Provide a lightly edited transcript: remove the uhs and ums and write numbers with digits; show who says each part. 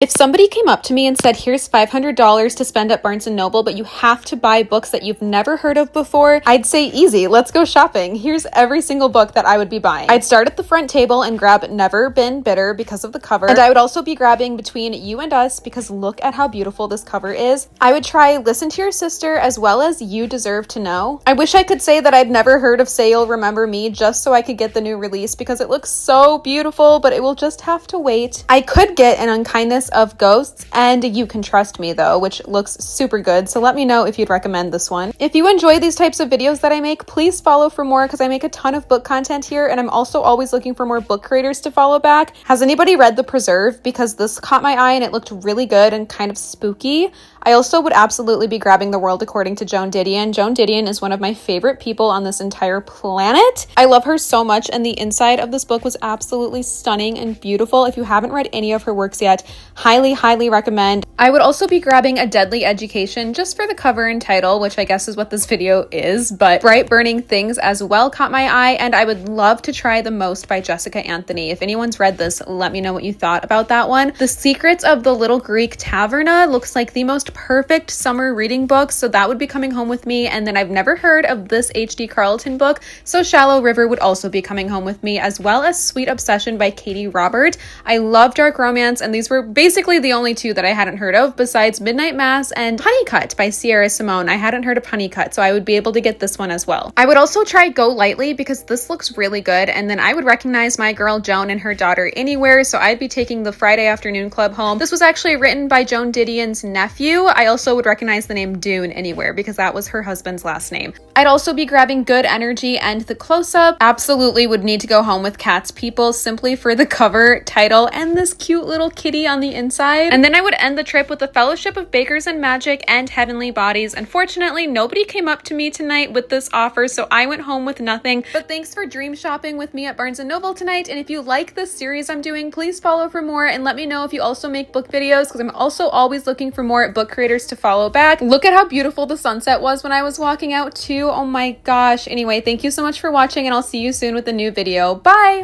Speaker 1: If somebody came up to me and said, here's $500 to spend at Barnes & Noble, but you have to buy books that you've never heard of before, I'd say easy, let's go shopping. Here's every single book that I would be buying. I'd start at the front table and grab Never Been Bitter because of the cover. And I would also be grabbing Between You and Us because look at how beautiful this cover is. I would try Listen to Your Sister as well as You Deserve to Know. I wish I could say that I'd never heard of Say You'll Remember Me just so I could get the new release because it looks so beautiful, but it will just have to wait. I could get An Unkindness of Ghosts and You Can Trust Me though, which looks super good, so let me know if you'd recommend this one. If you enjoy these types of videos that I make, please follow for more because I make a ton of book content here and I'm also always looking for more book creators to follow back. Has anybody read The Preserve? Because this caught my eye and it looked really good and kind of spooky. I also would absolutely be grabbing The World According to Joan Didion. Joan Didion is one of my favorite people on this entire planet. I love her so much and the inside of this book was absolutely stunning and beautiful. If you haven't read any of her works yet, highly recommend. I would also be grabbing A Deadly Education just for the cover and title, which I guess is what this video is, but Bright Burning Things as well caught my eye, and I would love to try The Most by Jessica Anthony. If anyone's read this, let me know what you thought about that one. The Secrets of the Little Greek Taverna looks like the most perfect summer reading book, so that would be coming home with me. And then I've never heard of this H.D. Carlton book, so Shallow River would also be coming home with me, as well as Sweet Obsession by Katie Robert. I love dark romance, and these were basically the only two that I hadn't heard of besides Midnight Mass and Honeycut by Sierra Simone. I hadn't heard of Honeycut, so I would be able to get this one as well. I would also try Go Lightly because this looks really good, and then I would recognize my girl Joan and her daughter Anywhere, so I'd be taking the Friday Afternoon Club home. This was actually written by Joan Didion's nephew. I also would recognize the name Dune Anywhere because that was her husband's last name. I'd also be grabbing Good Energy and The Close-Up. Absolutely would need to go home with Cat's People simply for the cover, title, and this cute little kitty on the inside. And then I would end the trip with The Fellowship of Bakers and Magic and Heavenly Bodies. Unfortunately, nobody came up to me tonight with this offer, so I went home with nothing. But thanks for dream shopping with me at Barnes & Noble tonight, and if you like this series I'm doing, please follow for more and let me know if you also make book videos because I'm also always looking for more book creators to follow back. Look at how beautiful the sunset was when I was walking out too. Oh my gosh. Anyway, thank you so much for watching and I'll see you soon with a new video. Bye!